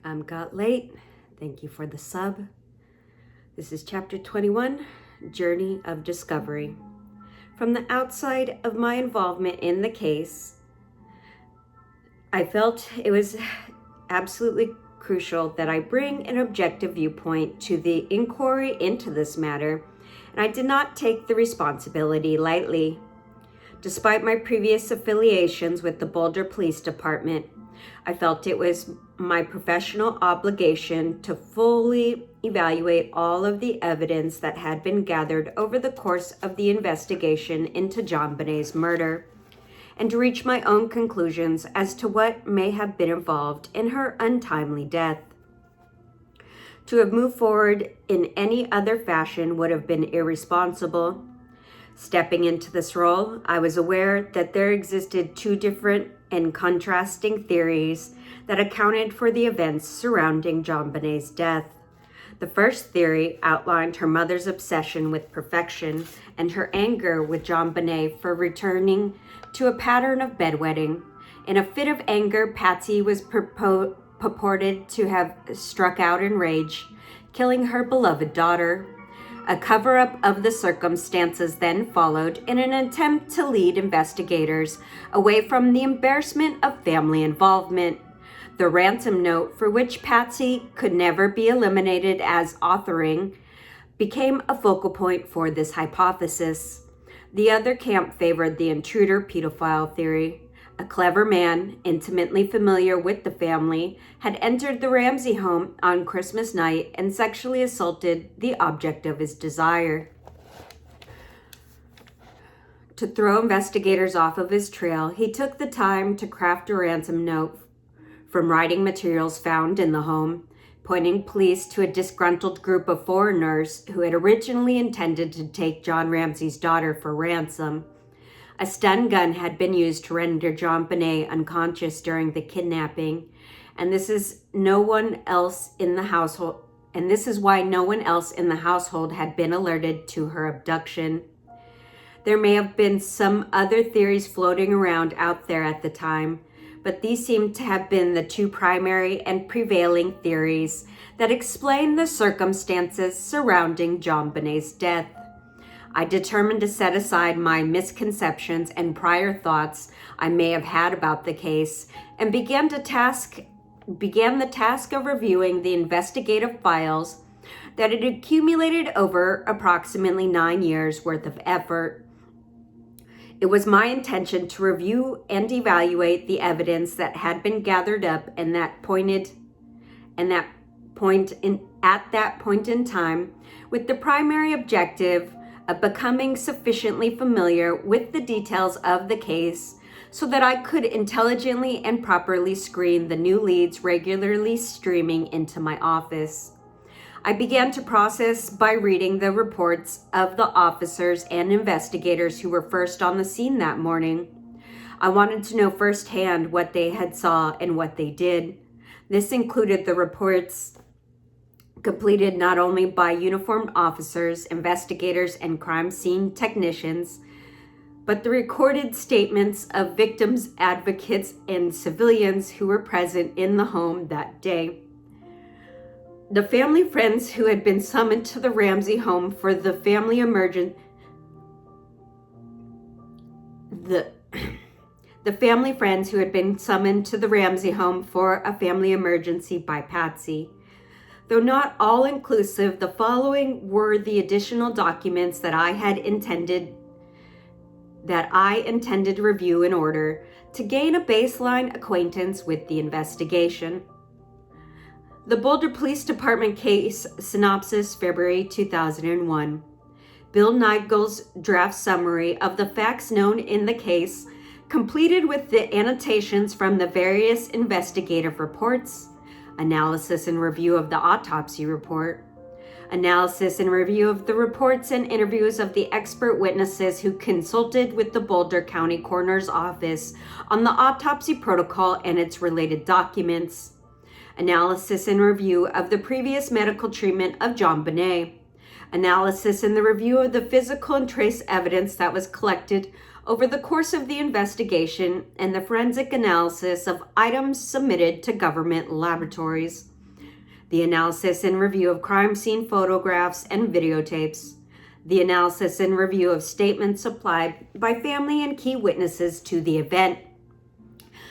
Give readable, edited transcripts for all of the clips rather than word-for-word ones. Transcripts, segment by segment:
Got late. Thank you for the sub. This is chapter 21, Journey of Discovery. From the outside of my involvement in the case, I felt it was absolutely crucial that I bring an objective viewpoint to the inquiry into this matter, and I did not take the responsibility lightly. Despite my previous affiliations with the Boulder Police Department, I felt it was my professional obligation to fully evaluate all of the evidence that had been gathered over the course of the investigation into JonBenét's murder, and to reach my own conclusions as to what may have been involved in her untimely death. To have moved forward in any other fashion would have been irresponsible. Stepping into this role, I was aware that there existed two different and contrasting theories that accounted for the events surrounding JonBenét's death. The first theory outlined her mother's obsession with perfection and her anger with JonBenet for returning to a pattern of bedwetting. In a fit of anger, Patsy was purported to have struck out in rage, killing her beloved daughter. A cover-up of the circumstances then followed in an attempt to lead investigators away from the embarrassment of family involvement. The ransom note, for which Patsy could never be eliminated as authoring, became a focal point for this hypothesis. The other camp favored the intruder pedophile theory. A clever man, intimately familiar with the family, had entered the Ramsey home on Christmas night and sexually assaulted the object of his desire. To throw investigators off of his trail, he took the time to craft a ransom note from writing materials found in the home, pointing police to a disgruntled group of foreigners who had originally intended to take John Ramsey's daughter for ransom. A stun gun had been used to render JonBenet unconscious during the kidnapping, and this is why no one else in the household had been alerted to her abduction. There may have been some other theories floating around out there at the time, but these seem to have been the two primary and prevailing theories that explain the circumstances surrounding JonBenét's death. I determined to set aside my misconceptions and prior thoughts I may have had about the case and began the task of reviewing the investigative files that had accumulated over approximately 9 years worth of effort. It was my intention to review and evaluate the evidence that had been gathered up at that point in time, with the primary objective of becoming sufficiently familiar with the details of the case so that I could intelligently and properly screen the new leads regularly streaming into my office. I began to process by reading the reports of the officers and investigators who were first on the scene that morning. I wanted to know firsthand what they had saw and what they did. This included the reports completed not only by uniformed officers, investigators, and crime scene technicians, but the recorded statements of victims, advocates, and civilians who were present in the home that day. The family friends who had been summoned to the Ramsey home for the family emergency the family friends who had been summoned to the Ramsey home for a family emergency by Patsy. Though not all inclusive, the following were the additional documents that I intended to review in order to gain a baseline acquaintance with the investigation. The Boulder Police Department case synopsis, February 2001. Bill Nigel's draft summary of the facts known in the case, completed with the annotations from the various investigative reports, analysis and review of the autopsy report, analysis and review of the reports and interviews of the expert witnesses who consulted with the Boulder County Coroner's Office on the autopsy protocol and its related documents, analysis and review of the previous medical treatment of JonBenet, analysis and the review of the physical and trace evidence that was collected over the course of the investigation, and the forensic analysis of items submitted to government laboratories. the analysis and review of crime scene photographs and videotapes, the analysis and review of statements supplied by family and key witnesses to the event,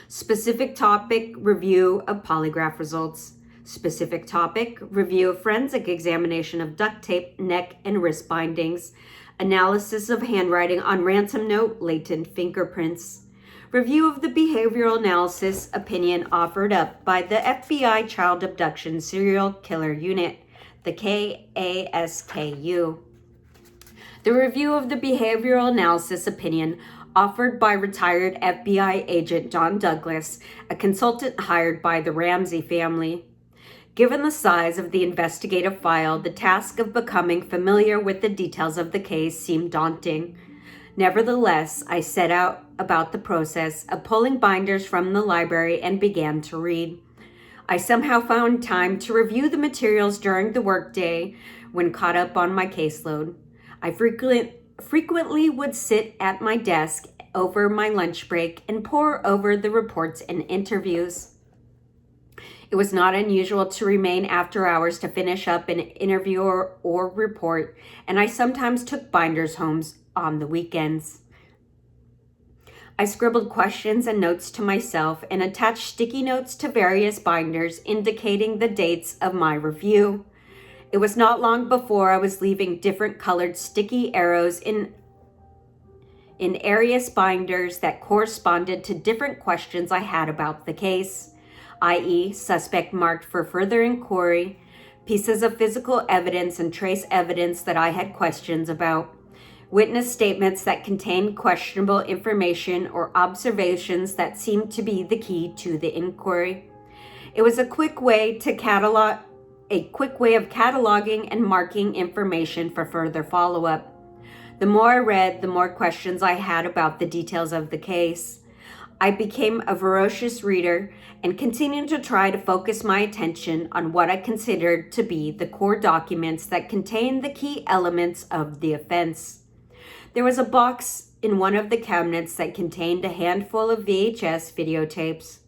specific topic review of polygraph results, specific topic review of forensic examination of duct tape, neck, and wrist bindings, analysis of handwriting on ransom note, latent fingerprints, review of the behavioral analysis opinion offered up by the FBI Child Abduction Serial Killer Unit, the KASKU. The review of the behavioral analysis opinion offered by retired FBI agent John Douglas, a consultant hired by the Ramsey family. Given the size of the investigative file, the task of becoming familiar with the details of the case seemed daunting. Nevertheless, I set out about the process of pulling binders from the library and began to read. I somehow found time to review the materials during the workday when caught up on my caseload. I frequently would sit at my desk over my lunch break and pore over the reports and interviews. It was not unusual to remain after hours to finish up an interview or report, and I sometimes took binders home on the weekends. I scribbled questions and notes to myself and attached sticky notes to various binders indicating the dates of my review. It was not long before I was leaving different colored sticky arrows in various binders that corresponded to different questions I had about the case, i.e., suspect marked for further inquiry, pieces of physical evidence and trace evidence that I had questions about, witness statements that contained questionable information or observations that seemed to be the key to the inquiry. It was a quick way of cataloging and marking information for further follow-up. The more I read, the more questions I had about the details of the case. I became a voracious reader and continued to try to focus my attention on what I considered to be the core documents that contained the key elements of the offense. There was a box in one of the cabinets that contained a handful of VHS videotapes.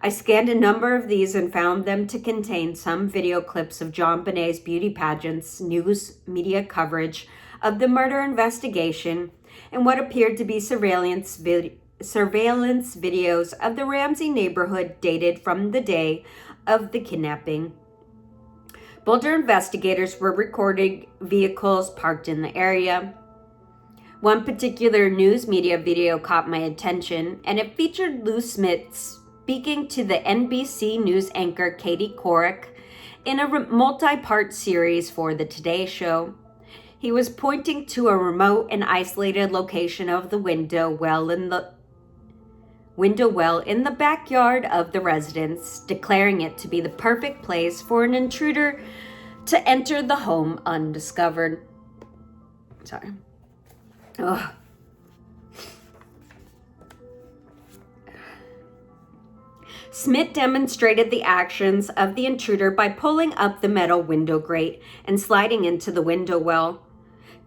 I scanned a number of these and found them to contain some video clips of JonBenét's beauty pageants, news media coverage of the murder investigation, and what appeared to be surveillance videos of the Ramsey neighborhood dated from the day of the kidnapping. Boulder investigators were recording vehicles parked in the area. One particular news media video caught my attention, and it featured Lou Smith speaking to the NBC News anchor Katie Couric in a multi-part series for the Today Show. He was pointing to a remote and isolated location of the window well in the backyard of the residence, declaring it to be the perfect place for an intruder to enter the home undiscovered. Sorry. Ugh. Smith demonstrated the actions of the intruder by pulling up the metal window grate and sliding into the window well.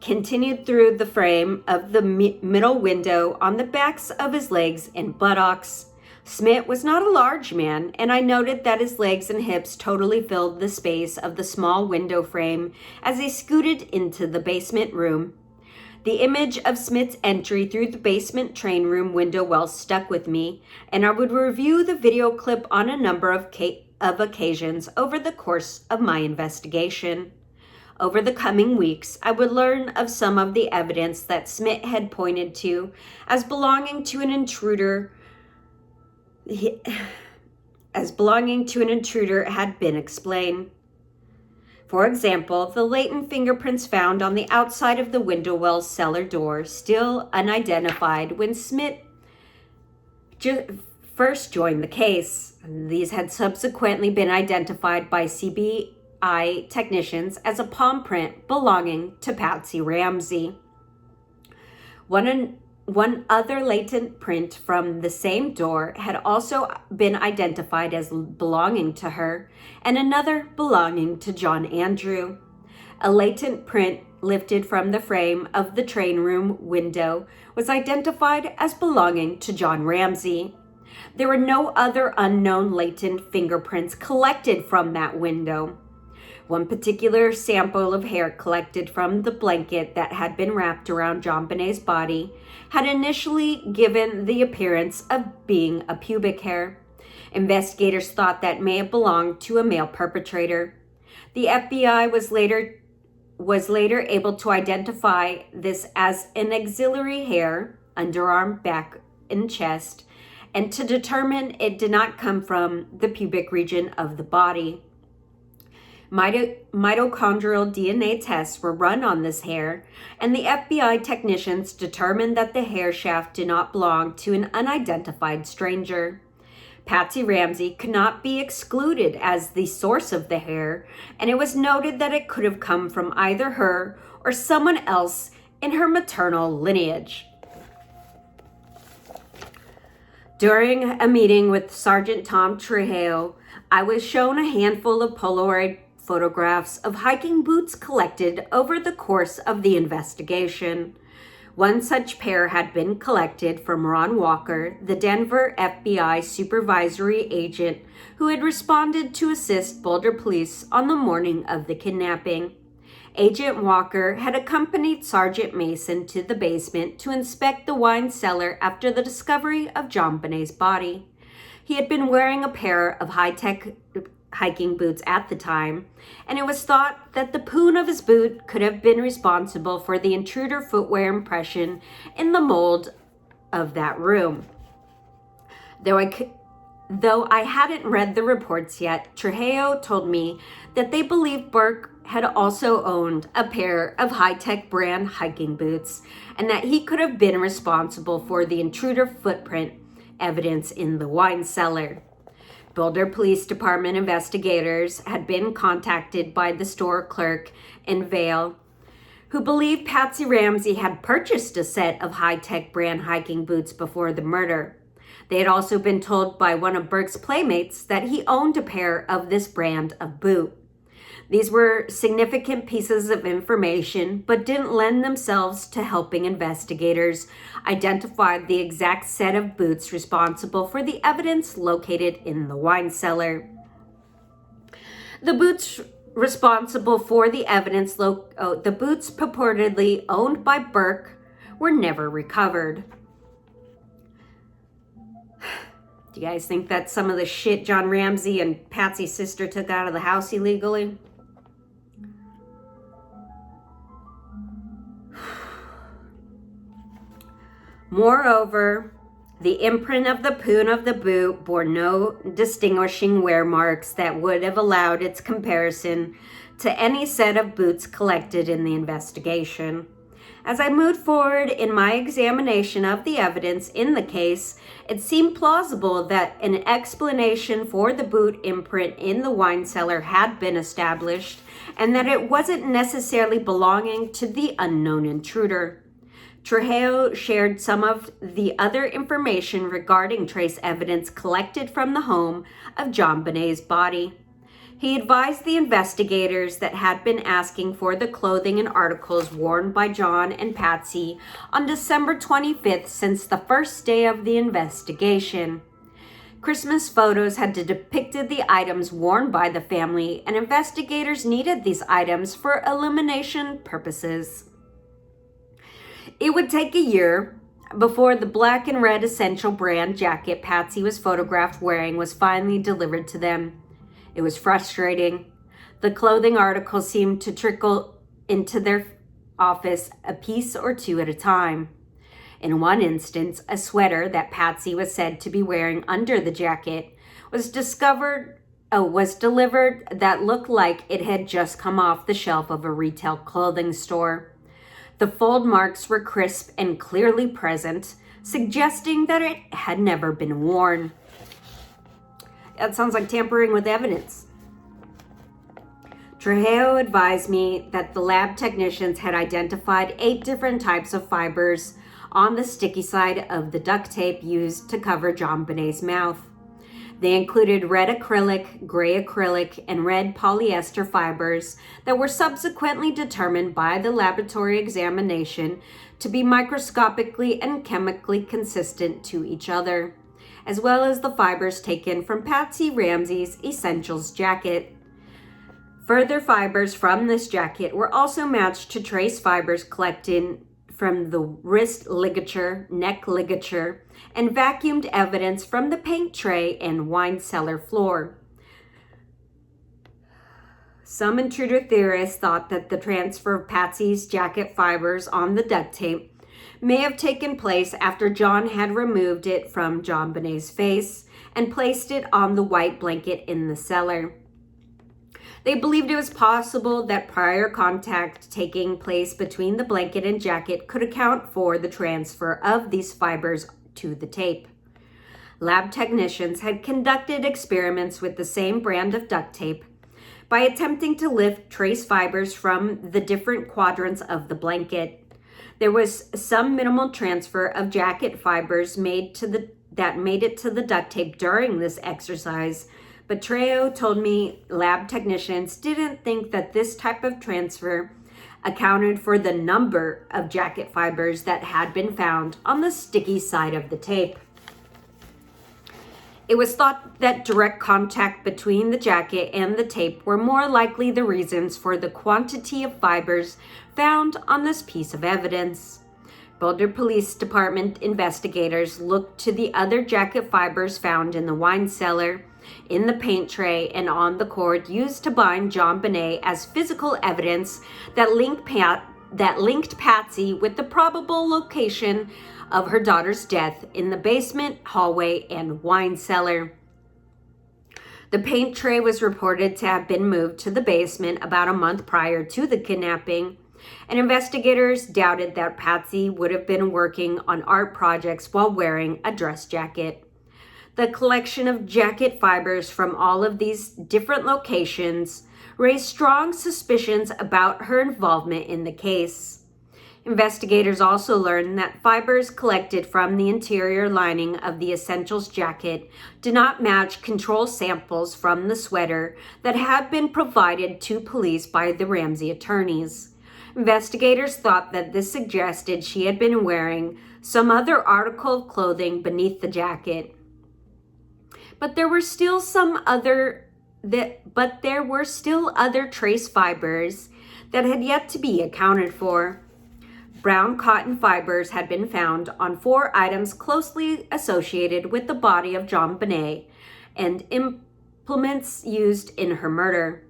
Continued through the frame of the middle window on the backs of his legs and buttocks. Smith was not a large man, and I noted that his legs and hips totally filled the space of the small window frame as he scooted into the basement room. The image of Smith's entry through the basement train room window well stuck with me, and I would review the video clip on a number of occasions over the course of my investigation. Over the coming weeks, I would learn of some of the evidence that Smith had pointed to as belonging to an intruder had been explained. For example, the latent fingerprints found on the outside of the window well cellar door, still unidentified when Smith first joined the case. These had subsequently been identified by CBI technicians as a palm print belonging to Patsy Ramsey. One other latent print from the same door had also been identified as belonging to her, and another belonging to John Andrew. A latent print lifted from the frame of the train room window was identified as belonging to John Ramsey. There were no other unknown latent fingerprints collected from that window. One particular sample of hair collected from the blanket that had been wrapped around JonBenét's body had initially given the appearance of being a pubic hair. Investigators thought that may have belonged to a male perpetrator. The FBI was later able to identify this as an axillary hair, underarm, back, and chest, and to determine it did not come from the pubic region of the body. Mitochondrial DNA tests were run on this hair, and the FBI technicians determined that the hair shaft did not belong to an unidentified stranger. Patsy Ramsey could not be excluded as the source of the hair, and it was noted that it could have come from either her or someone else in her maternal lineage. During a meeting with Sergeant Tom Trujillo, I was shown a handful of Polaroid photographs of hiking boots collected over the course of the investigation. One such pair had been collected from Ron Walker, the Denver FBI supervisory agent who had responded to assist Boulder police on the morning of the kidnapping. Agent Walker had accompanied Sergeant Mason to the basement to inspect the wine cellar after the discovery of JonBenét's body. He had been wearing a pair of high-tech hiking boots at the time, and it was thought that the poon of his boot could have been responsible for the intruder footwear impression in the mold of that room. Though I hadn't read the reports yet, Trujillo told me that they believed Burke had also owned a pair of high-tech brand hiking boots, and that he could have been responsible for the intruder footprint evidence in the wine cellar. Boulder Police Department investigators had been contacted by the store clerk in Vail, who believed Patsy Ramsey had purchased a set of high-tech brand hiking boots before the murder. They had also been told by one of Burke's playmates that he owned a pair of this brand of boot. These were significant pieces of information, but didn't lend themselves to helping investigators identify the exact set of boots responsible for the evidence located in the wine cellar. The boots responsible for the evidence, the boots purportedly owned by Burke, were never recovered. Do you guys think that's some of the shit John Ramsey and Patsy's sister took out of the house illegally? Moreover, the imprint of the poon of the boot bore no distinguishing wear marks that would have allowed its comparison to any set of boots collected in the investigation. As I moved forward in my examination of the evidence in the case, it seemed plausible that an explanation for the boot imprint in the wine cellar had been established, and that it wasn't necessarily belonging to the unknown intruder. Trujillo shared some of the other information regarding trace evidence collected from the home of JonBenét's body. He advised the investigators that had been asking for the clothing and articles worn by John and Patsy on December 25th since the first day of the investigation. Christmas photos had depicted the items worn by the family, and investigators needed these items for illumination purposes. It would take a year before the black and red Essential brand jacket Patsy was photographed wearing was finally delivered to them. It was frustrating. The clothing articles seemed to trickle into their office a piece or two at a time. In one instance, a sweater that Patsy was said to be wearing under the jacket was delivered that looked like it had just come off the shelf of a retail clothing store. The fold marks were crisp and clearly present, suggesting that it had never been worn. That sounds like tampering with evidence. Trujillo advised me that the lab technicians had identified 8 different types of fibers on the sticky side of the duct tape used to cover JonBenét's mouth. They included red acrylic, gray acrylic, and red polyester fibers that were subsequently determined by the laboratory examination to be microscopically and chemically consistent to each other. as well as the fibers taken from Patsy Ramsey's Essentials jacket. Further fibers from this jacket were also matched to trace fibers collected from the wrist ligature, neck ligature, and vacuumed evidence from the paint tray and wine cellar floor. Some intruder theorists thought that the transfer of Patsy's jacket fibers on the duct tape may have taken place after John had removed it from JonBenét's face and placed it on the white blanket in the cellar. They believed it was possible that prior contact taking place between the blanket and jacket could account for the transfer of these fibers to the tape. Lab technicians had conducted experiments with the same brand of duct tape by attempting to lift trace fibers from the different quadrants of the blanket. There was some minimal transfer of jacket fibers that made it to the duct tape during this exercise, but Trejo told me lab technicians didn't think that this type of transfer accounted for the number of jacket fibers that had been found on the sticky side of the tape. It was thought that direct contact between the jacket and the tape were more likely the reasons for the quantity of fibers found on this piece of evidence. Boulder Police Department investigators looked to the other jacket fibers found in the wine cellar, in the paint tray, and on the cord used to bind JonBenét as physical evidence that linked Patsy with the probable location of her daughter's death in the basement, hallway, and wine cellar. The paint tray was reported to have been moved to the basement about a month prior to the kidnapping, and investigators doubted that Patsy would have been working on art projects while wearing a dress jacket. The collection of jacket fibers from all of these different locations raised strong suspicions about her involvement in the case. Investigators also learned that fibers collected from the interior lining of the Essentials jacket did not match control samples from the sweater that had been provided to police by the Ramsey attorneys. Investigators thought that this suggested she had been wearing some other article of clothing beneath the jacket. But there were still other trace fibers that had yet to be accounted for. Brown cotton fibers had been found on 4 items closely associated with the body of JonBenét and implements used in her murder.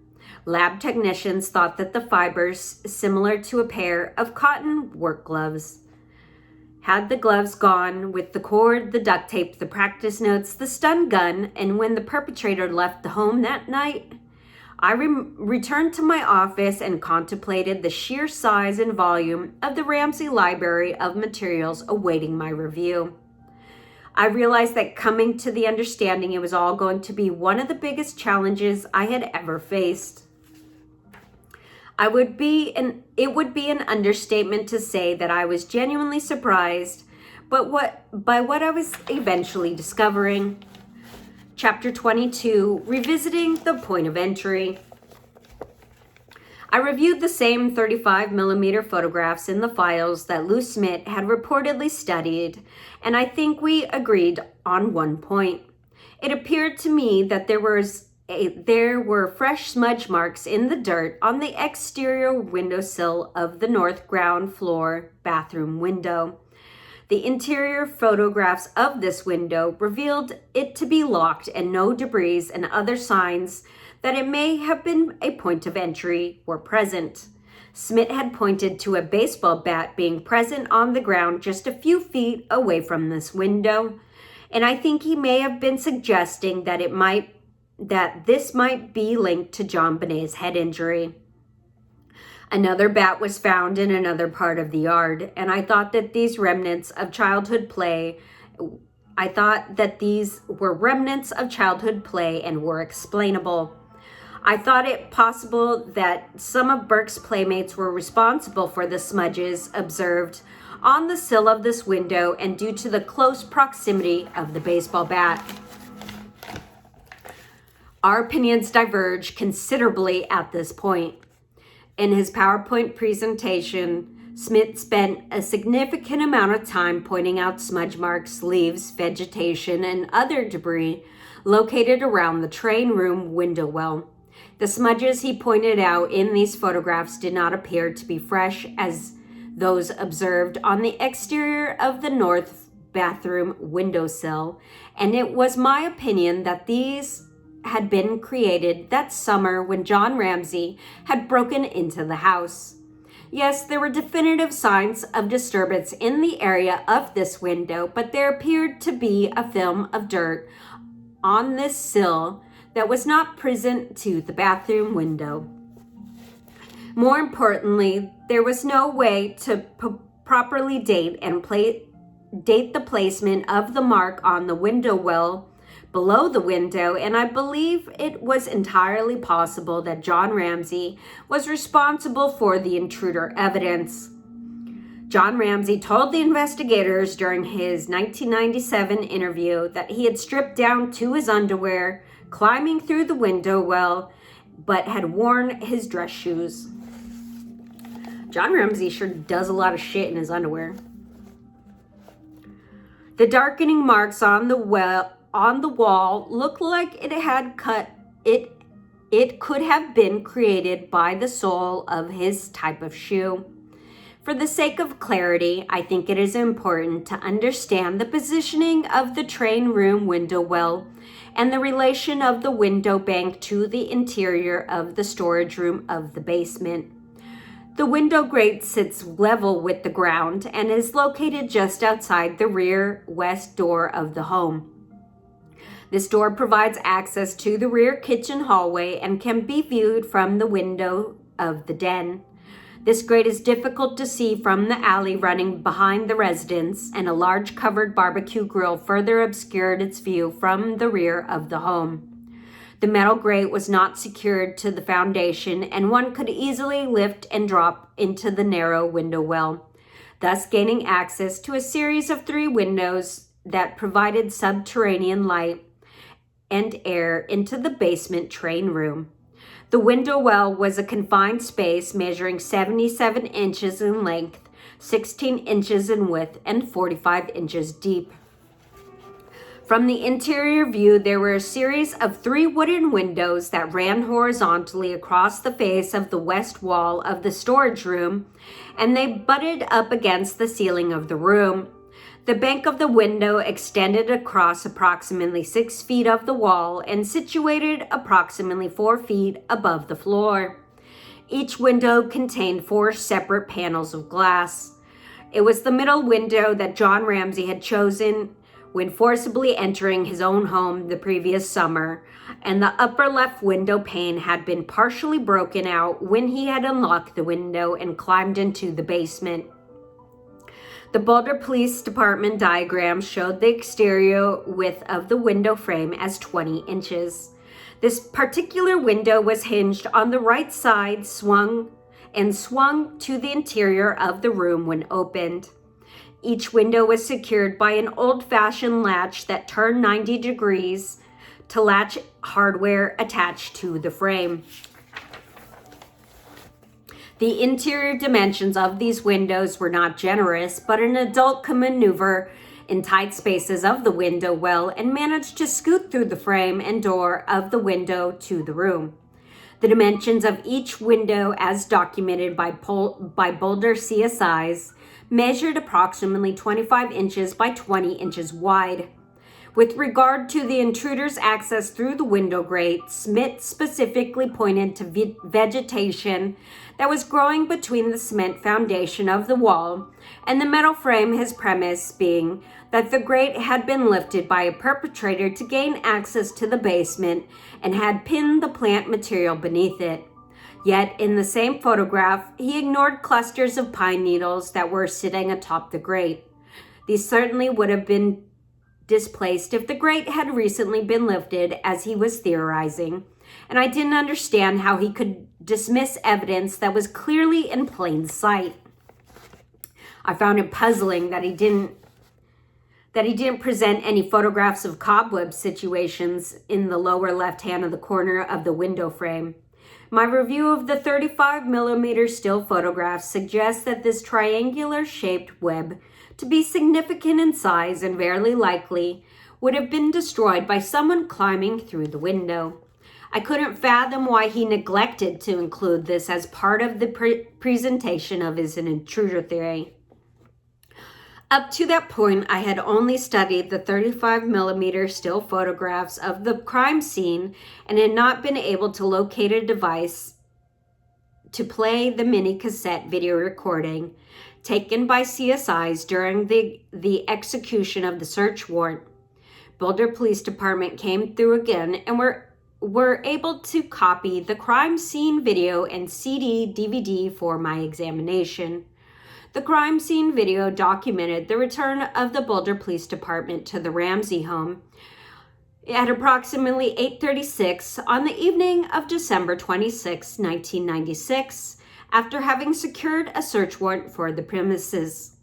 Lab technicians thought that the fibers similar to a pair of cotton work gloves. Had the gloves gone with the cord, the duct tape, the practice notes, the stun gun, and when the perpetrator left the home that night? I returned to my office and contemplated the sheer size and volume of the Ramsey library of materials awaiting my review. I realized that coming to the understanding it was all going to be one of the biggest challenges I had ever faced. It would be an understatement to say that I was genuinely surprised by what I was eventually discovering. Chapter 22, Revisiting the Point of Entry. I reviewed the same 35mm photographs in the files that Lou Smit had reportedly studied, and I think we agreed on one point. It appeared to me that there were fresh smudge marks in the dirt on the exterior windowsill of the north ground floor bathroom window. The interior photographs of this window revealed it to be locked, and no debris and other signs that it may have been a point of entry were present. Smit had pointed to a baseball bat being present on the ground just a few feet away from this window, and I think he may have been suggesting that this might be linked to JonBenét's head injury. Another bat was found in another part of the yard, and I thought that these were remnants of childhood play and were explainable. I thought it possible that some of Burke's playmates were responsible for the smudges observed on the sill of this window and due to the close proximity of the baseball bat. Our opinions diverge considerably at this point. In his PowerPoint presentation, Smith spent a significant amount of time pointing out smudge marks, leaves, vegetation, and other debris located around the train room window well. The smudges he pointed out in these photographs did not appear to be fresh as those observed on the exterior of the north bathroom windowsill, and it was my opinion that these had been created that summer when John Ramsey had broken into the house. Yes, there were definitive signs of disturbance in the area of this window, but there appeared to be a film of dirt on this sill that was not present to the bathroom window. More importantly, there was no way to properly date the placement of the mark on the window well below the window, and I believe it was entirely possible that John Ramsey was responsible for the intruder evidence. John Ramsey told the investigators during his 1997 interview that he had stripped down to his underwear, climbing through the window well, but had worn his dress shoes. John Ramsey sure does a lot of shit in his underwear. The darkening marks on the wall looked like it could have been created by the sole of his type of shoe. For the sake of clarity, I think it is important to understand the positioning of the train room window well and the relation of the window bank to the interior of the storage room of the basement. The window grate sits level with the ground and is located just outside the rear west door of the home. This door provides access to the rear kitchen hallway and can be viewed from the window of the den. This grate is difficult to see from the alley running behind the residence, and a large covered barbecue grill further obscured its view from the rear of the home. The metal grate was not secured to the foundation, and one could easily lift and drop into the narrow window well, thus gaining access to a series of 3 windows that provided subterranean light and air into the basement train room. The window well was a confined space measuring 77 inches in length, 16 inches in width, and 45 inches deep. From the interior view, there were a series of 3 wooden windows that ran horizontally across the face of the west wall of the storage room, and they butted up against the ceiling of the room. The bank of the window extended across approximately 6 feet of the wall and situated approximately 4 feet above the floor. Each window contained 4 separate panels of glass. It was the middle window that John Ramsey had chosen when forcibly entering his own home the previous summer, and the upper left window pane had been partially broken out when he had unlocked the window and climbed into the basement. The Boulder Police Department diagram showed the exterior width of the window frame as 20 inches. This particular window was hinged on the right side, swung to the interior of the room when opened. Each window was secured by an old-fashioned latch that turned 90 degrees to latch hardware attached to the frame. The interior dimensions of these windows were not generous, but an adult could maneuver in tight spaces of the window well and manage to scoot through the frame and door of the window to the room. The dimensions of each window, as documented by Boulder CSIs, measured approximately 25 inches by 20 inches wide. With regard to the intruder's access through the window grate, Smith specifically pointed to vegetation that was growing between the cement foundation of the wall and the metal frame, his premise being that the grate had been lifted by a perpetrator to gain access to the basement and had pinned the plant material beneath it. Yet, in the same photograph, he ignored clusters of pine needles that were sitting atop the grate. These certainly would have been displaced if the grate had recently been lifted, as he was theorizing, and I didn't understand how he could dismiss evidence that was clearly in plain sight. I found it puzzling that he didn't present any photographs of cobweb situations in the lower left hand of the corner of the window frame. My review of the 35mm still photographs suggests that this triangular-shaped web, to be significant in size and very likely, would have been destroyed by someone climbing through the window. I couldn't fathom why he neglected to include this as part of the presentation of his intruder theory. Up to that point, I had only studied the 35mm still photographs of the crime scene and had not been able to locate a device to play the mini cassette video recording taken by CSIs during the execution of the search warrant. Boulder Police Department came through again and were able to copy the crime scene video and CD, DVD for my examination. The crime scene video documented the return of the Boulder Police Department to the Ramsey home at approximately 8:36 on the evening of December 26, 1996, after having secured a search warrant for the premises.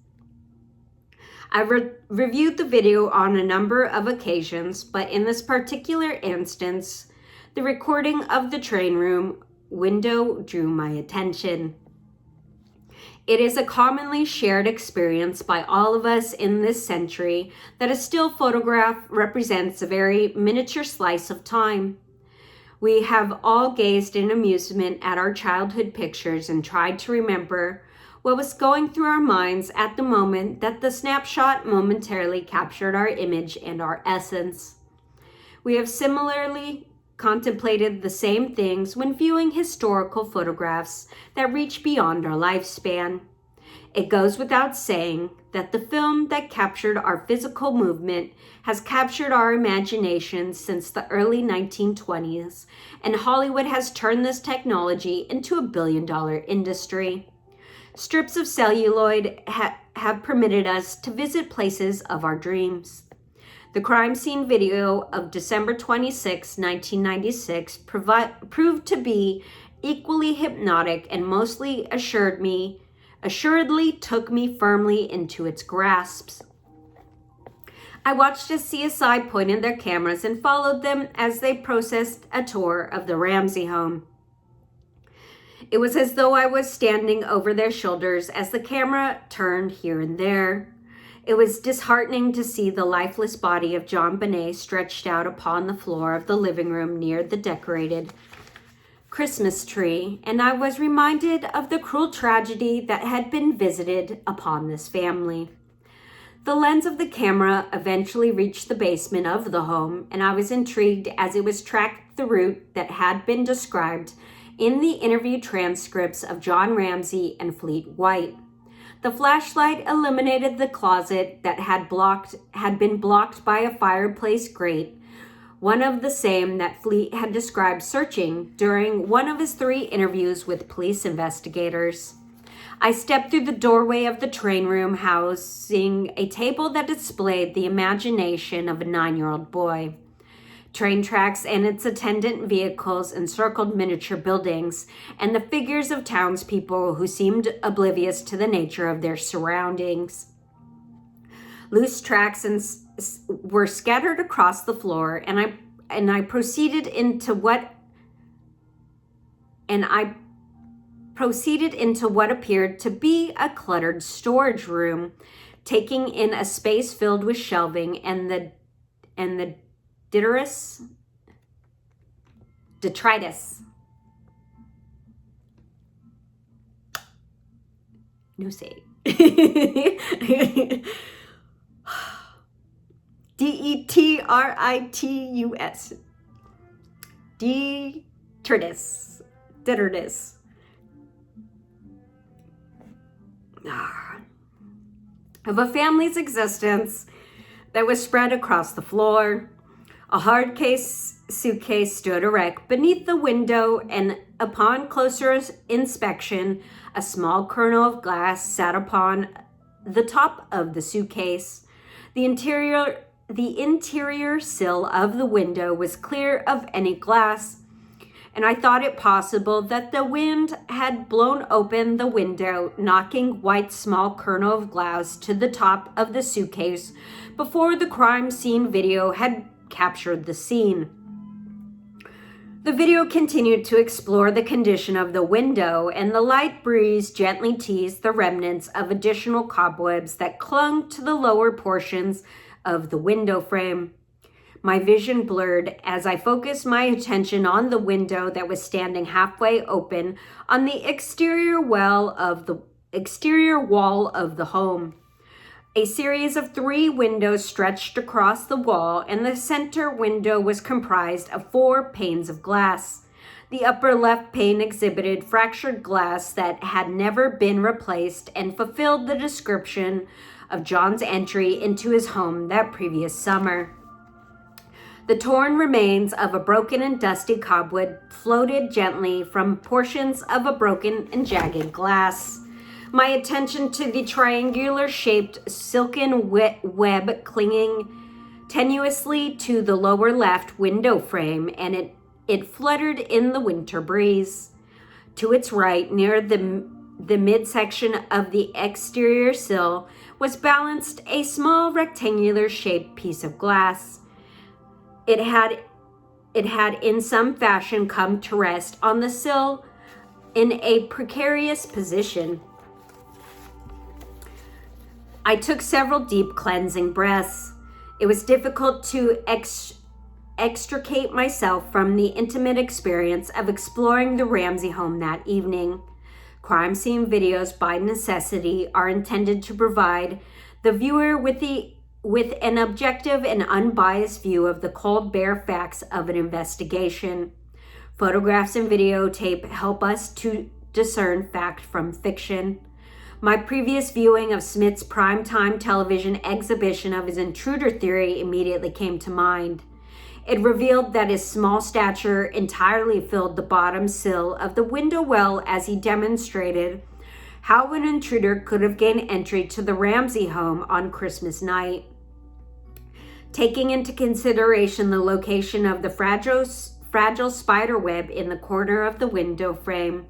I reviewed the video on a number of occasions, but in this particular instance, the recording of the train room window drew my attention. It is a commonly shared experience by all of us in this century that a still photograph represents a very miniature slice of time. We have all gazed in amusement at our childhood pictures and tried to remember what was going through our minds at the moment that the snapshot momentarily captured our image and our essence. We have similarly contemplated the same things when viewing historical photographs that reach beyond our lifespan. It goes without saying that the film that captured our physical movement has captured our imaginations since the early 1920s, and Hollywood has turned this technology into a billion-dollar industry. Strips of celluloid have permitted us to visit places of our dreams. The crime scene video of December 26, 1996 proved to be equally hypnotic and mostly assuredly took me firmly into its grasps. I watched as CSI pointed their cameras and followed them as they processed a tour of the Ramsey home. It was as though I was standing over their shoulders as the camera turned here and there. It was disheartening to see the lifeless body of John Bonet stretched out upon the floor of the living room near the decorated Christmas tree, and I was reminded of the cruel tragedy that had been visited upon this family. The lens of the camera eventually reached the basement of the home, and I was intrigued as it was tracked the route that had been described in the interview transcripts of John Ramsey and Fleet White. The flashlight illuminated the closet that had been blocked by a fireplace grate, one of the same that Fleet had described searching during one of his 3 interviews with police investigators. I stepped through the doorway of the train room, housing a table that displayed the imagination of a 9-year-old boy. Train tracks and its attendant vehicles encircled miniature buildings and the figures of townspeople who seemed oblivious to the nature of their surroundings. Loose tracks were scattered across the floor, and I proceeded into what appeared to be a cluttered storage room, taking in a space filled with shelving and the detritus. No say. Detritus. Detritus. Of a family's existence that was spread across the floor. A hard case suitcase stood erect beneath the window, and upon closer inspection, a small kernel of glass sat upon the top of the suitcase. The interior sill of the window was clear of any glass, and I thought it possible that the wind had blown open the window, knocking White's small kernel of glass to the top of the suitcase before the crime scene video had captured the scene. The video continued to explore the condition of the window, and the light breeze gently teased the remnants of additional cobwebs that clung to the lower portions of the window frame. My vision blurred as I focused my attention on the window that was standing halfway open on the exterior wall of the home. A series of 3 windows stretched across the wall, and the center window was comprised of 4 panes of glass. The upper left pane exhibited fractured glass that had never been replaced and fulfilled the description of John's entry into his home that previous summer. The torn remains of a broken and dusty cobweb floated gently from portions of a broken and jagged glass. My attention to the triangular-shaped silken web clinging tenuously to the lower left window frame, and it fluttered in the winter breeze. To its right, near the midsection of the exterior sill, was balanced a small rectangular-shaped piece of glass. It had in some fashion come to rest on the sill in a precarious position. I took several deep cleansing breaths. It was difficult to extricate myself from the intimate experience of exploring the Ramsey home that evening. Crime scene videos, by necessity, are intended to provide the viewer with an objective and unbiased view of the cold, bare facts of an investigation. Photographs and videotape help us to discern fact from fiction. My previous viewing of Smith's primetime television exhibition of his intruder theory immediately came to mind. It revealed that his small stature entirely filled the bottom sill of the window well as he demonstrated how an intruder could have gained entry to the Ramsey home on Christmas night. Taking into consideration the location of the fragile spider web in the corner of the window frame,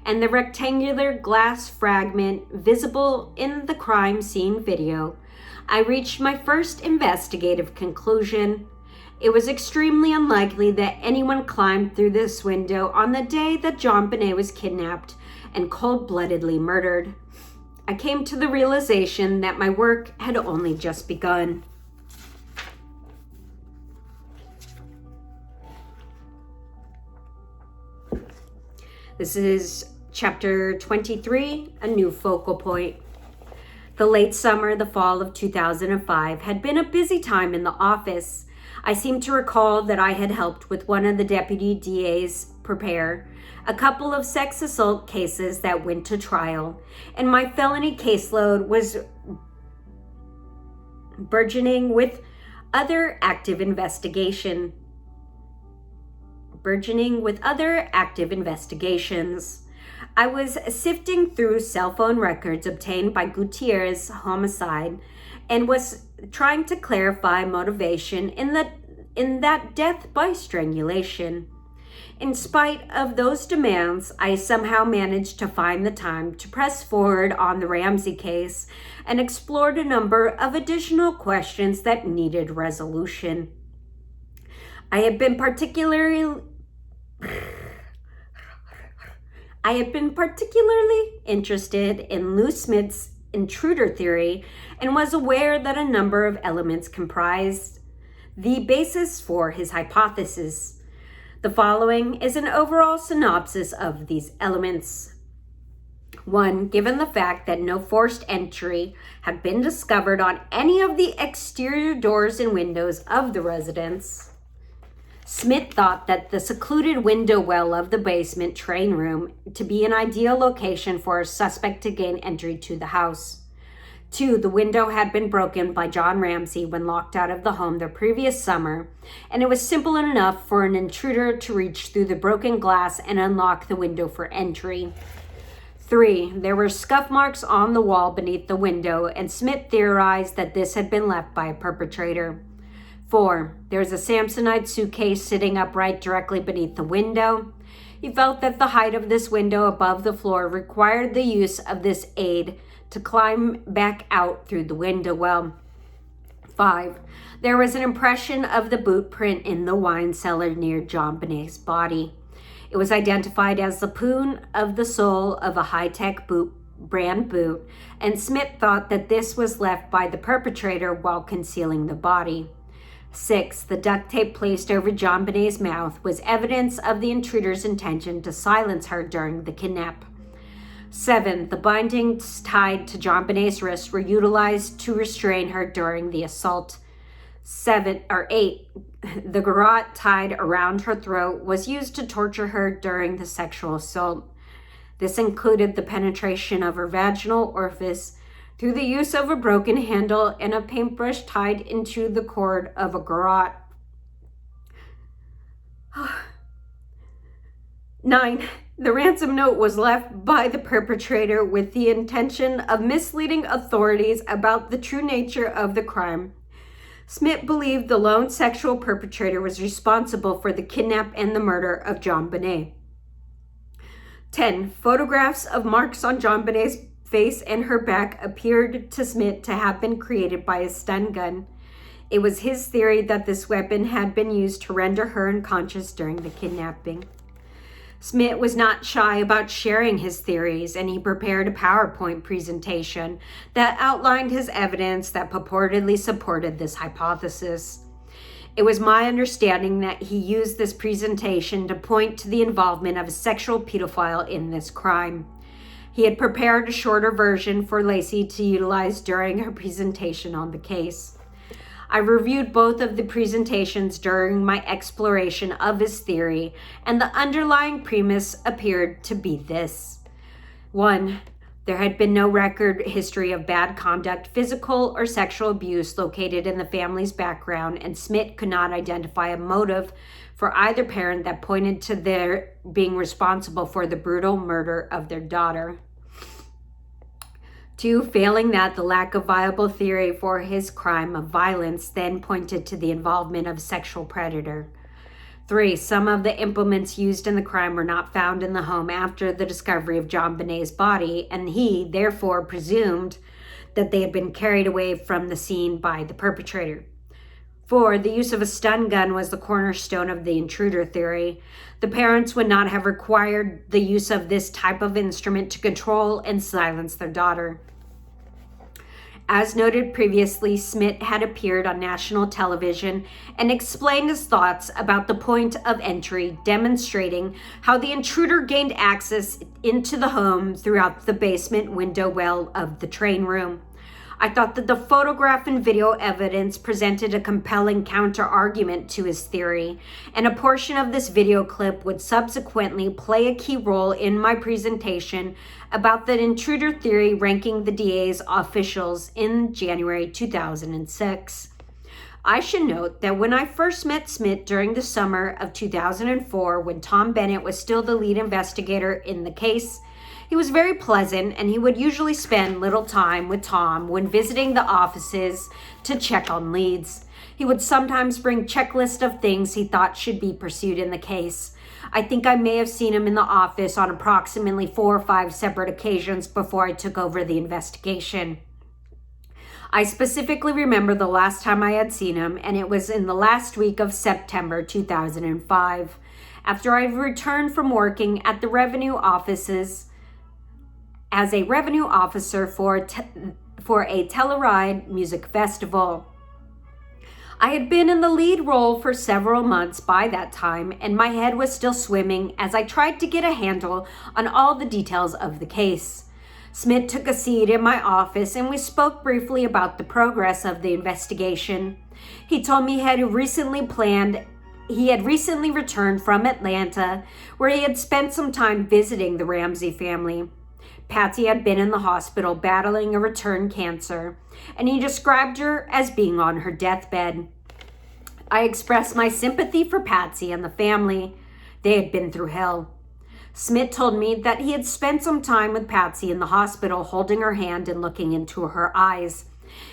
and the rectangular glass fragment visible in the crime scene video, I reached my first investigative conclusion. It was extremely unlikely that anyone climbed through this window on the day that JonBenét was kidnapped and cold-bloodedly murdered. I came to the realization that my work had only just begun. This is Chapter 23, A New Focal Point. The late summer, the fall of 2005, had been a busy time in the office. I seem to recall that I had helped with one of the deputy DAs prepare a couple of sex assault cases that went to trial, and my felony caseload was burgeoning with other active investigations. I was sifting through cell phone records obtained by Gutierrez homicide and was trying to clarify motivation in that death by strangulation. In spite of those demands, I somehow managed to find the time to press forward on the Ramsey case and explored a number of additional questions that needed resolution. I had been particularly interested in Lou Smith's intruder theory and was aware that a number of elements comprised the basis for his hypothesis. The following is an overall synopsis of these elements. 1. Given the fact that no forced entry had been discovered on any of the exterior doors and windows of the residence, Smith thought that the secluded window well of the basement train room to be an ideal location for a suspect to gain entry to the house. 2. The window had been broken by John Ramsey when locked out of the home the previous summer, and it was simple enough for an intruder to reach through the broken glass and unlock the window for entry. 3. There were scuff marks on the wall beneath the window, and Smith theorized that this had been left by a perpetrator. 4. There's a Samsonite suitcase sitting upright directly beneath the window. He felt that the height of this window above the floor required the use of this aid to climb back out through the window well. 5. There was an impression of the boot print in the wine cellar near JonBenét's body. It was identified as the print of the sole of a high-tech brand boot, and Smith thought that this was left by the perpetrator while concealing the body. 6. The duct tape placed over JonBenét's mouth was evidence of the intruder's intention to silence her during the kidnap. 7. The bindings tied to JonBenét's wrists were utilized to restrain her during the assault. 8. The garrote tied around her throat was used to torture her during the sexual assault. This included the penetration of her vaginal orifice through the use of a broken handle and a paintbrush tied into the cord of a garrote. 9. The ransom note was left by the perpetrator with the intention of misleading authorities about the true nature of the crime. Smith believed the lone sexual perpetrator was responsible for the kidnap and the murder of JonBenet. 10. Photographs of marks on JonBenét's face and her back appeared to Smith to have been created by a stun gun. It was his theory that this weapon had been used to render her unconscious during the kidnapping. Smith was not shy about sharing his theories, and he prepared a PowerPoint presentation that outlined his evidence that purportedly supported this hypothesis. It was my understanding that he used this presentation to point to the involvement of a sexual pedophile in this crime. He had prepared a shorter version for Lacey to utilize during her presentation on the case. I reviewed both of the presentations during my exploration of his theory, and the underlying premise appeared to be this. 1. There had been no record history of bad conduct, physical or sexual abuse located in the family's background, and Smith could not identify a motive for either parent that pointed to their being responsible for the brutal murder of their daughter. 2. Failing that, the lack of viable theory for his crime of violence then pointed to the involvement of a sexual predator. 3. Some of the implements used in the crime were not found in the home after the discovery of JonBenét's body, and he therefore presumed that they had been carried away from the scene by the perpetrator. 4. The use of a stun gun was the cornerstone of the intruder theory. The parents would not have required the use of this type of instrument to control and silence their daughter. As noted previously, Smith had appeared on national television and explained his thoughts about the point of entry, demonstrating how the intruder gained access into the home throughout the basement window well of the train room. I thought that the photograph and video evidence presented a compelling counter-argument to his theory, and a portion of this video clip would subsequently play a key role in my presentation about the intruder theory ranking the DA's officials in January 2006. I should note that when I first met Smith during the summer of 2004, when Tom Bennett was still the lead investigator in the case, he was very pleasant, and he would usually spend little time with Tom when visiting the offices to check on leads. He would sometimes bring checklists of things he thought should be pursued in the case. I think I may have seen him in the office on approximately 4 or 5 separate occasions before I took over the investigation. I specifically remember the last time I had seen him, and it was in the last week of September 2005. After I returned from working at the revenue offices as a revenue officer for a Telluride music festival. I had been in the lead role for several months by that time, and my head was still swimming as I tried to get a handle on all the details of the case. Smith took a seat in my office, and we spoke briefly about the progress of the investigation. He told me he had recently returned from Atlanta, where he had spent some time visiting the Ramsey family. Patsy had been in the hospital battling a return cancer, and he described her as being on her deathbed. I expressed my sympathy for Patsy and the family. They had been through hell. Smith told me that he had spent some time with Patsy in the hospital, holding her hand and looking into her eyes.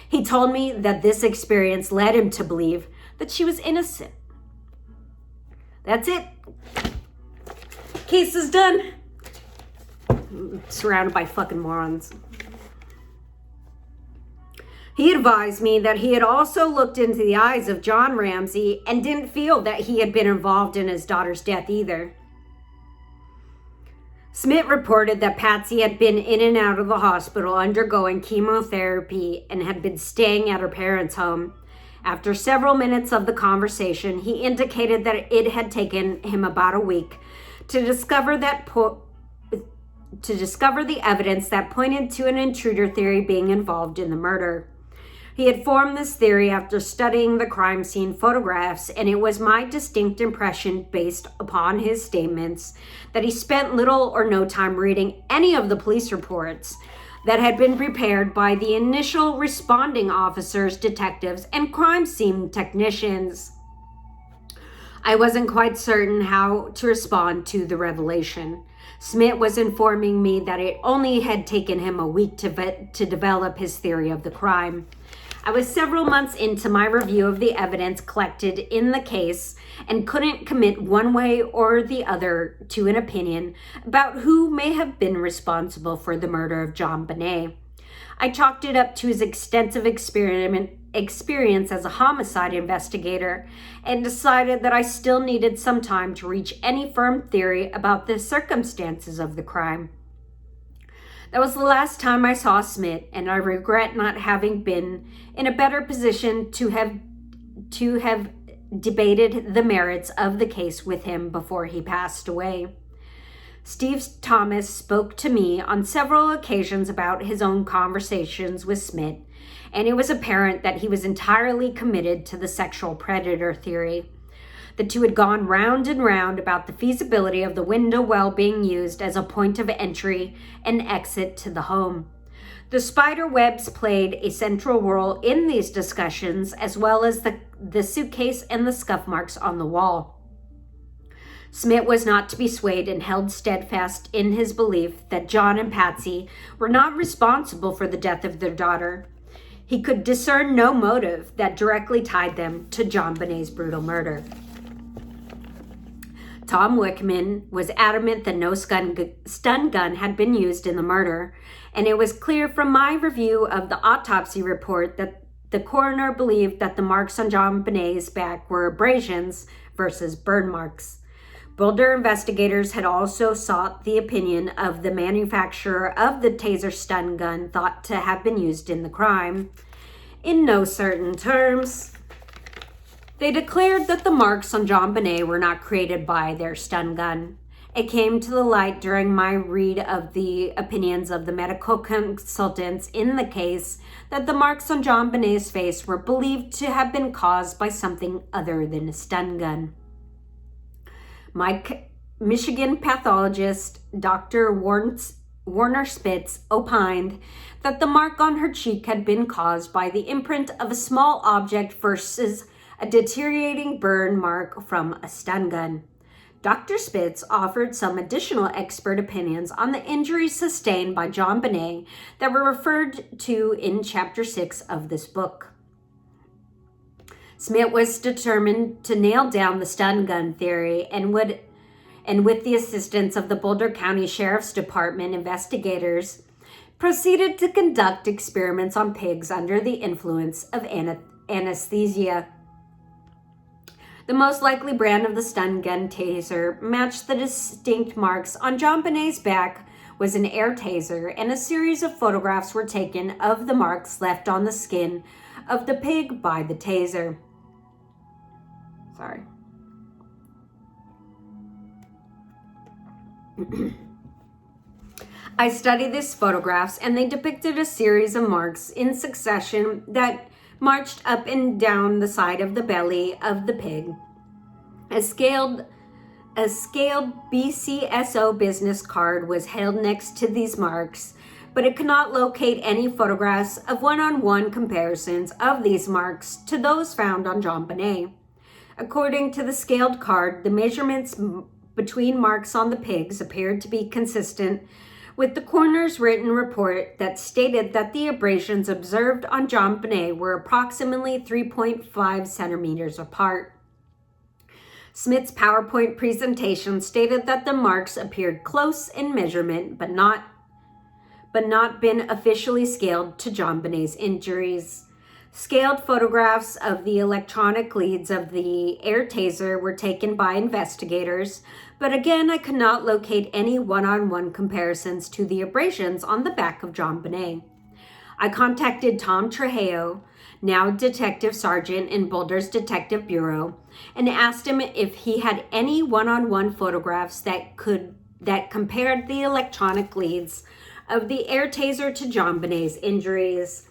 He told me that this experience led him to believe that she was innocent. That's it. Case is done. Surrounded by fucking morons. He advised me that he had also looked into the eyes of John Ramsey and didn't feel that he had been involved in his daughter's death either. Smith reported that Patsy had been in and out of the hospital undergoing chemotherapy and had been staying at her parents' home. After several minutes of the conversation, he indicated that it had taken him about a week to discover the evidence that pointed to an intruder theory being involved in the murder. He had formed this theory after studying the crime scene photographs, and it was my distinct impression, based upon his statements, that he spent little or no time reading any of the police reports that had been prepared by the initial responding officers, detectives, and crime scene technicians. I wasn't quite certain how to respond to the revelation. Smith was informing me that it only had taken him a week to develop his theory of the crime. I was several months into my review of the evidence collected in the case and couldn't commit one way or the other to an opinion about who may have been responsible for the murder of JonBenét. I chalked it up to his extensive experience as a homicide investigator and decided that I still needed some time to reach any firm theory about the circumstances of the crime. That was the last time I saw Smith, and I regret not having been in a better position to have debated the merits of the case with him before he passed away. Steve Thomas spoke to me on several occasions about his own conversations with Smith, and it was apparent that he was entirely committed to the sexual predator theory. The two had gone round and round about the feasibility of the window well being used as a point of entry and exit to the home. The spider webs played a central role in these discussions, as well as the suitcase and the scuff marks on the wall. Smith was not to be swayed and held steadfast in his belief that John and Patsy were not responsible for the death of their daughter. He could discern no motive that directly tied them to JonBenét's brutal murder. Tom Wickman was adamant that no stun gun had been used in the murder, and it was clear from my review of the autopsy report that the coroner believed that the marks on JonBenét's back were abrasions versus burn marks. Boulder investigators had also sought the opinion of the manufacturer of the Taser stun gun thought to have been used in the crime. In no certain terms, they declared that the marks on JonBenét were not created by their stun gun. It came to the light during my read of the opinions of the medical consultants in the case that the marks on JonBenét's face were believed to have been caused by something other than a stun gun. Michigan pathologist Dr. Warner Spitz opined that the mark on her cheek had been caused by the imprint of a small object versus a deteriorating burn mark from a stun gun. Dr. Spitz offered some additional expert opinions on the injuries sustained by JonBenét that were referred to in Chapter 6 of this book. Smith was determined to nail down the stun gun theory, and with the assistance of the Boulder County Sheriff's Department investigators, proceeded to conduct experiments on pigs under the influence of anesthesia. The most likely brand of the stun gun taser matched the distinct marks on JonBenét's back was an air taser, and a series of photographs were taken of the marks left on the skin of the pig by the taser. Sorry. I studied these photographs, and they depicted a series of marks in succession that marched up and down the side of the belly of the pig. A scaled BCSO business card was held next to these marks, but it could not locate any photographs of one-on-one comparisons of these marks to those found on JonBenét. According to the scaled card, the measurements between marks on the pigs appeared to be consistent with the coroner's written report that stated that the abrasions observed on JonBenét were approximately 3.5 centimeters apart. Smith's PowerPoint presentation stated that the marks appeared close in measurement, but but not been officially scaled to JonBenet's injuries. Scaled photographs of the electronic leads of the air taser were taken by investigators, but again, I could not locate any one-on-one comparisons to the abrasions on the back of JonBenet. I contacted Tom Trujillo, now Detective Sergeant in Boulder's Detective Bureau, and asked him if he had any one-on-one photographs that compared the electronic leads of the air taser to JonBenet's injuries.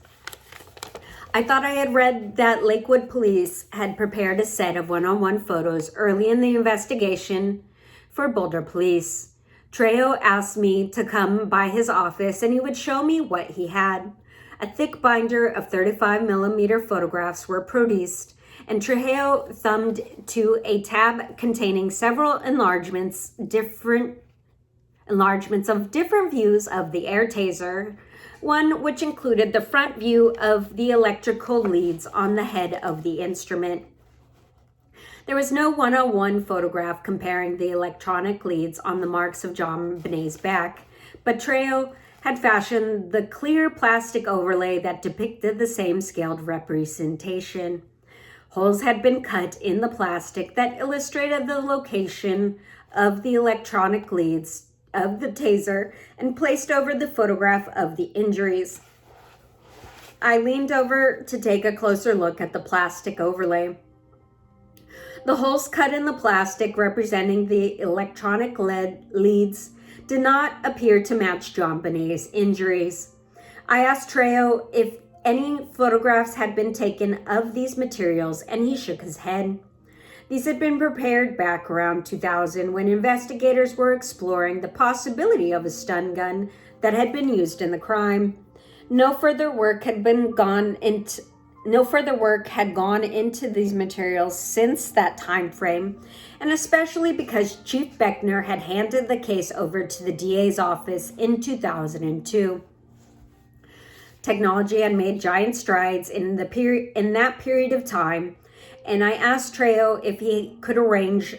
I thought I had read that Lakewood Police had prepared a set of one-on-one photos early in the investigation for Boulder Police. Trejo asked me to come by his office and he would show me what he had. A thick binder of 35mm photographs were produced, and Trujillo thumbed to a tab containing several enlargements of different views of the air taser, one which included the front view of the electrical leads on the head of the instrument. There was no one-on-one photograph comparing the electronic leads on the marks of JonBenet's back, but Trejo had fashioned the clear plastic overlay that depicted the same scaled representation. Holes had been cut in the plastic that illustrated the location of the electronic leads of the taser and placed over the photograph of the injuries. I leaned over to take a closer look at the plastic overlay. The holes cut in the plastic representing the electronic leads did not appear to match JonBenet's injuries. I asked Trejo if any photographs had been taken of these materials, and he shook his head. These had been prepared back around 2000 when investigators were exploring the possibility of a stun gun that had been used in the crime. No further work had gone into these materials since that time frame, and especially because Chief Beckner had handed the case over to the DA's office in 2002. Technology had made giant strides in that period of time, and I asked Trejo if he could arrange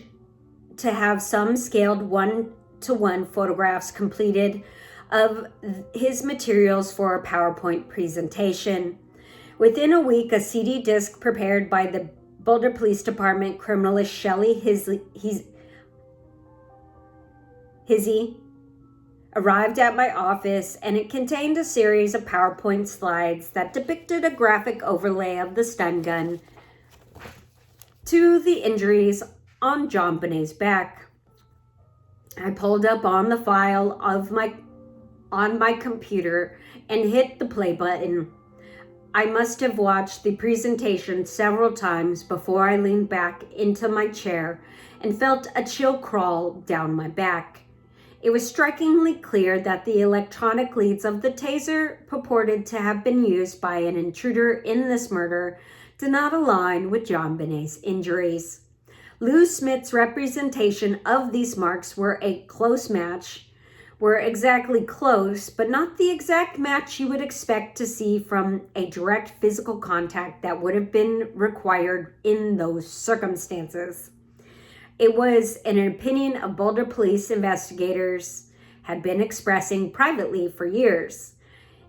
to have some scaled one-to-one photographs completed of his materials for a PowerPoint presentation. Within a week, a CD disc prepared by the Boulder Police Department criminalist Shelley Hizzy arrived at my office, and it contained a series of PowerPoint slides that depicted a graphic overlay of the stun gun to the injuries on JonBenet's back. I pulled up on the file on my computer and hit the play button. I must have watched the presentation several times before I leaned back into my chair and felt a chill crawl down my back. It was strikingly clear that the electronic leads of the taser purported to have been used by an intruder in this murder did not align with JonBenet's injuries. Lou Smith's representation of these marks were exactly close, but not the exact match you would expect to see from a direct physical contact that would have been required in those circumstances. It was an opinion of Boulder police investigators had been expressing privately for years.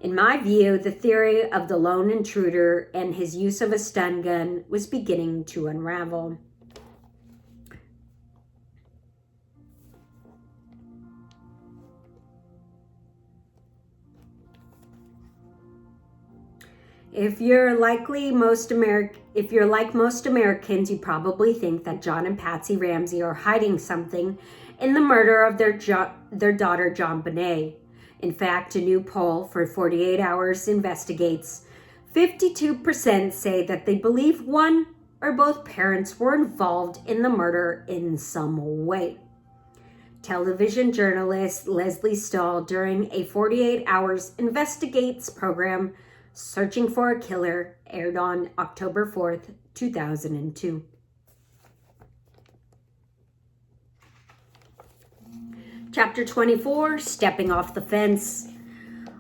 In my view, the theory of the lone intruder and his use of a stun gun was beginning to unravel. If you're like most Americans, you probably think that John and Patsy Ramsey are hiding something in the murder of their daughter JonBenet. In fact, a new poll for 48 Hours investigates 52% say that they believe one or both parents were involved in the murder in some way. Television journalist Leslie Stahl, during a 48 Hours Investigates program, Searching for a Killer, aired on October 4th, 2002. Chapter 24, Stepping Off the Fence.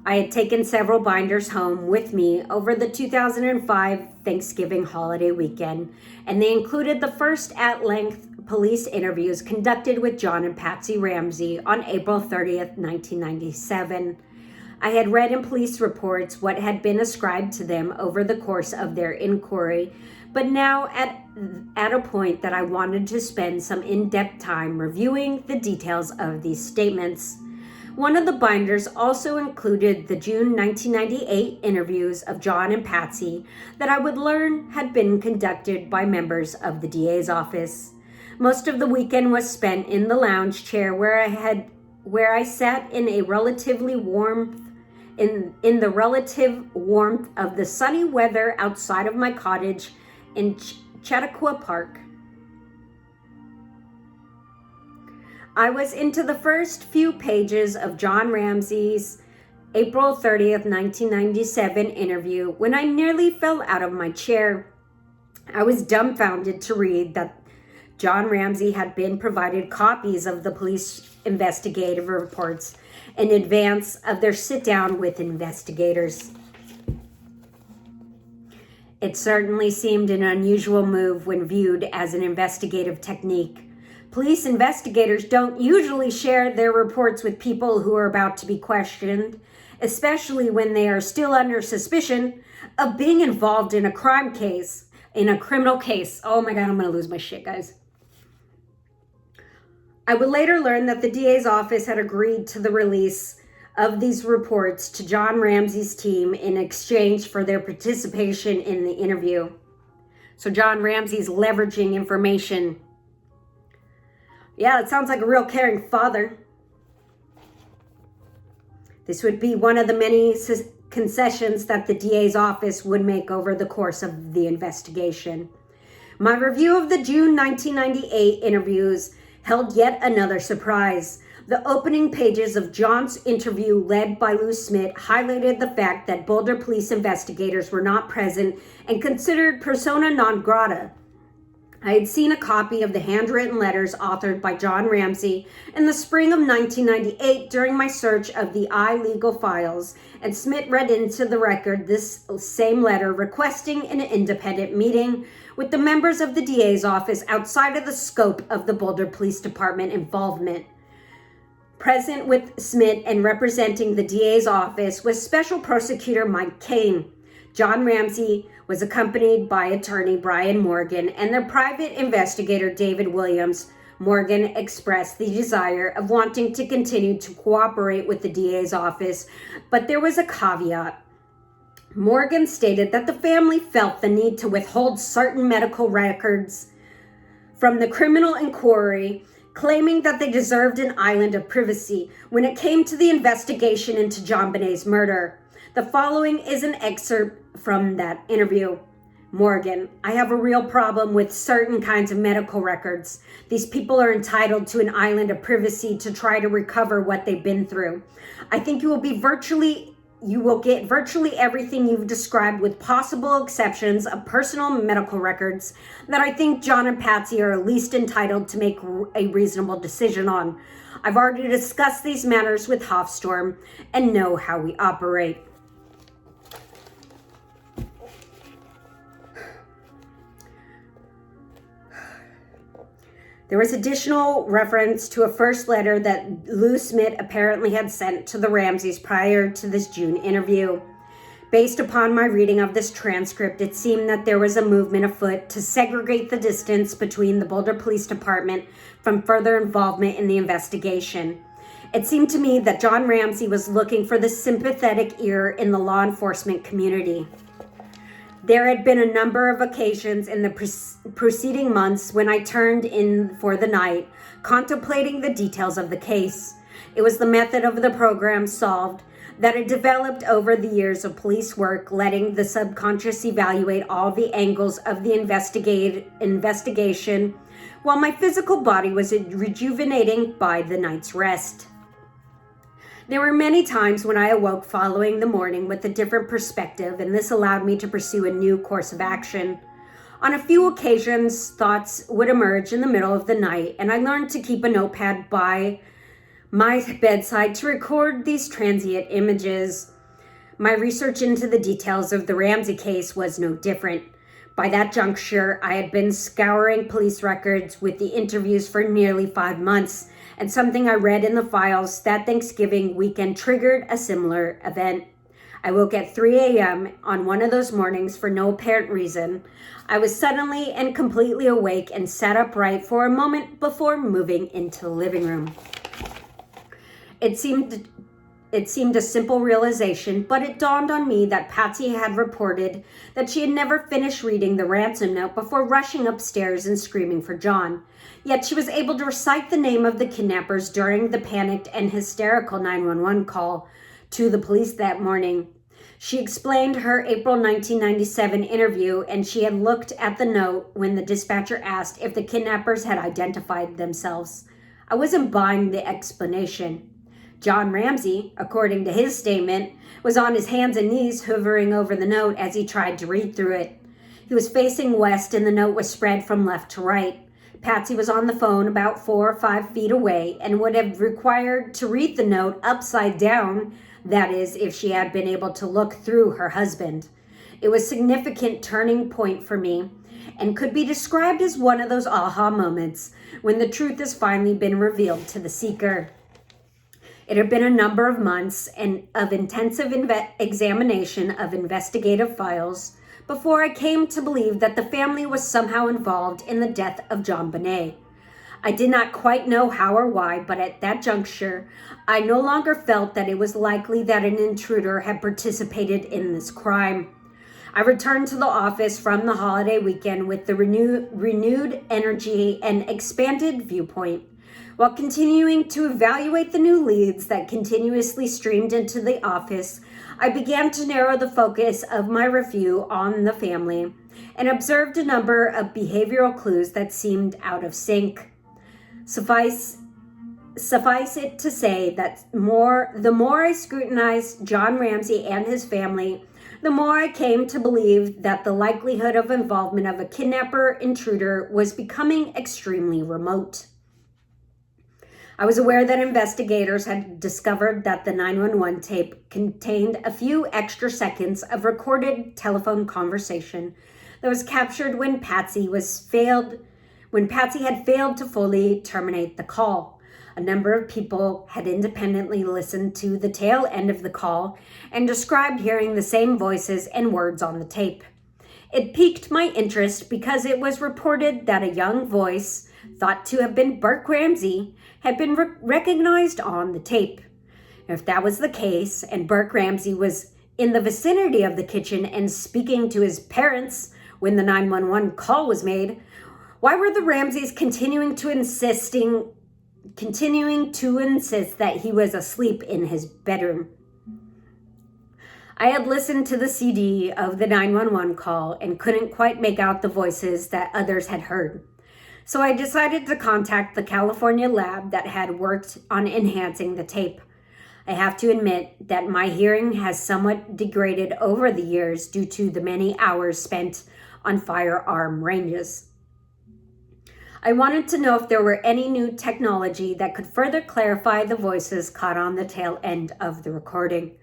I had taken several binders home with me over the 2005 Thanksgiving holiday weekend, and they included the first at-length police interviews conducted with John and Patsy Ramsey on April 30th, 1997. I had read in police reports what had been ascribed to them over the course of their inquiry, but now at a point that I wanted to spend some in-depth time reviewing the details of these statements. One of the binders also included the June 1998 interviews of John and Patsy that I would learn had been conducted by members of the DA's office. Most of the weekend was spent in the lounge chair where I sat in a relatively warm in the relative warmth of the sunny weather outside of my cottage in Chautauqua Park. I was into the first few pages of John Ramsey's April 30th, 1997 interview when I nearly fell out of my chair. I was dumbfounded to read that John Ramsey had been provided copies of the police investigative reports in advance of their sit-down with investigators. It certainly seemed an unusual move when viewed as an investigative technique. Police investigators don't usually share their reports with people who are about to be questioned, especially when they are still under suspicion of being involved in a criminal case. Oh my God, I'm gonna lose my shit, guys. I would later learn that the DA's office had agreed to the release of these reports to John Ramsey's team in exchange for their participation in the interview. So John Ramsey's leveraging information. Yeah, it sounds like a real caring father. This would be one of the many concessions that the DA's office would make over the course of the investigation. My review of the June 1998 interviews held yet another surprise. The opening pages of John's interview, led by Lou Smit, highlighted the fact that Boulder police investigators were not present and considered persona non grata. I had seen a copy of the handwritten letters authored by John Ramsey in the spring of 1998 during my search of the iLegal files, and Smit read into the record this same letter requesting an independent meeting with the members of the DA's office outside of the scope of the Boulder Police Department involvement. Present with Smit and representing the DA's office was Special Prosecutor Mike Kane. John Ramsey was accompanied by attorney Brian Morgan and their private investigator David Williams. Morgan expressed the desire of wanting to continue to cooperate with the DA's office, but there was a caveat. Morgan stated that the family felt the need to withhold certain medical records from the criminal inquiry, claiming that they deserved an island of privacy when it came to the investigation into JonBenét's murder. The following is an excerpt from that interview. Morgan: I have a real problem with certain kinds of medical records. These people are entitled to an island of privacy to try to recover what they've been through. I think you will get virtually everything you've described, with possible exceptions of personal medical records that I think John and Patsy are at least entitled to make a reasonable decision on. I've already discussed these matters with Hofstorm and know how we operate. There was additional reference to a first letter that Lou Smit apparently had sent to the Ramseys prior to this June interview. Based upon my reading of this transcript, it seemed that there was a movement afoot to segregate the distance between the Boulder Police Department from further involvement in the investigation. It seemed to me that John Ramsey was looking for the sympathetic ear in the law enforcement community. There had been a number of occasions in the preceding months when I turned in for the night, contemplating the details of the case. It was the method of the program solved that had developed over the years of police work, letting the subconscious evaluate all the angles of the investigation, while my physical body was rejuvenating by the night's rest. There were many times when I awoke following the morning with a different perspective, and this allowed me to pursue a new course of action. On a few occasions, thoughts would emerge in the middle of the night, and I learned to keep a notepad by my bedside to record these transient images. My research into the details of the Ramsey case was no different. By that juncture, I had been scouring police records with the interviews for nearly 5 months, and something I read in the files that Thanksgiving weekend triggered a similar event. I woke at 3 a.m. on one of those mornings for no apparent reason. I was suddenly and completely awake and sat upright for a moment before moving into the living room. It seemed a simple realization, but it dawned on me that Patsy had reported that she had never finished reading the ransom note before rushing upstairs and screaming for John. Yet she was able to recite the name of the kidnappers during the panicked and hysterical 911 call to the police that morning. She explained her April 1997 interview, and she had looked at the note when the dispatcher asked if the kidnappers had identified themselves. I wasn't buying the explanation. John Ramsey, according to his statement, was on his hands and knees hovering over the note as he tried to read through it. He was facing west and the note was spread from left to right. Patsy was on the phone about 4 or 5 feet away and would have required to read the note upside down, that is, if she had been able to look through her husband. It was a significant turning point for me and could be described as one of those aha moments when the truth has finally been revealed to the seeker. It had been a number of months of intensive examination of investigative files before I came to believe that the family was somehow involved in the death of John Bonet. I did not quite know how or why, but at that juncture, I no longer felt that it was likely that an intruder had participated in this crime. I returned to the office from the holiday weekend with the renewed energy and expanded viewpoint. While continuing to evaluate the new leads that continuously streamed into the office, I began to narrow the focus of my review on the family and observed a number of behavioral clues that seemed out of sync. Suffice it to say that the more I scrutinized John Ramsey and his family, the more I came to believe that the likelihood of involvement of a kidnapper-intruder was becoming extremely remote. I was aware that investigators had discovered that the 911 tape contained a few extra seconds of recorded telephone conversation that was captured when Patsy had failed to fully terminate the call. A number of people had independently listened to the tail end of the call and described hearing the same voices and words on the tape. It piqued my interest because it was reported that a young voice, thought to have been Burke Ramsey, had been recognized on the tape. If that was the case, and Burke Ramsey was in the vicinity of the kitchen and speaking to his parents when the 911 call was made, why were the Ramseys continuing to insist that he was asleep in his bedroom? I had listened to the CD of the 911 call and couldn't quite make out the voices that others had heard. So I decided to contact the California lab that had worked on enhancing the tape. I have to admit that my hearing has somewhat degraded over the years due to the many hours spent on firearm ranges. I wanted to know if there were any new technology that could further clarify the voices caught on the tail end of the recording.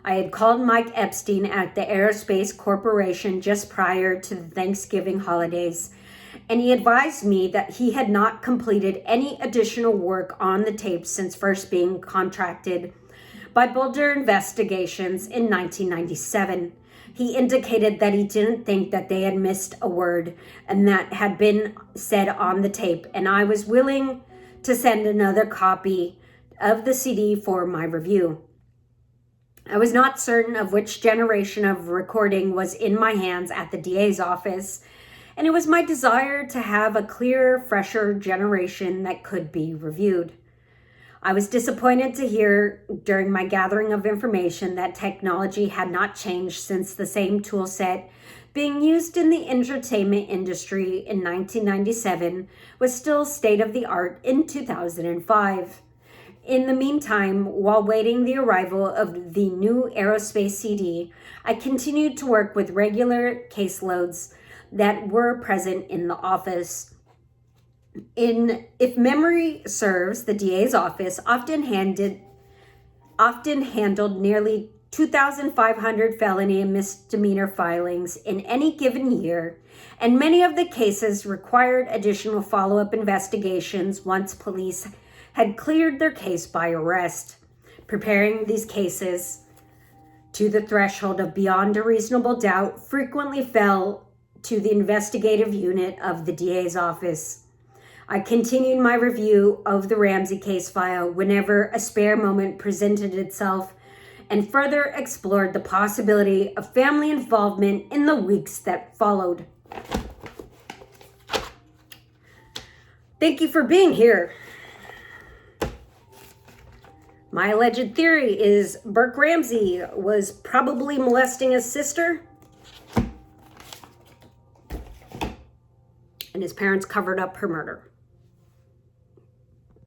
I had called Mike Epstein at the Aerospace Corporation just prior to the Thanksgiving holidays, and he advised me that he had not completed any additional work on the tape since first being contracted by Boulder Investigations in 1997. He indicated that he didn't think that they had missed a word and that had been said on the tape, and I was willing to send another copy of the CD for my review. I was not certain of which generation of recording was in my hands at the DA's office, and it was my desire to have a clearer, fresher generation that could be reviewed. I was disappointed to hear during my gathering of information that technology had not changed since the same tool set being used in the entertainment industry in 1997 was still state-of-the-art in 2005. In the meantime, while waiting the arrival of the new Aerospace CD, I continued to work with regular caseloads that were present in the office. If memory serves, the DA's office often handled nearly 2,500 felony and misdemeanor filings in any given year, and many of the cases required additional follow-up investigations once police had cleared their case by arrest. Preparing these cases to the threshold of beyond a reasonable doubt frequently fell to the investigative unit of the DA's office. I continued my review of the Ramsey case file whenever a spare moment presented itself, and further explored the possibility of family involvement in the weeks that followed. Thank you for being here. My alleged theory is Burke Ramsey was probably molesting his sister, and his parents covered up her murder.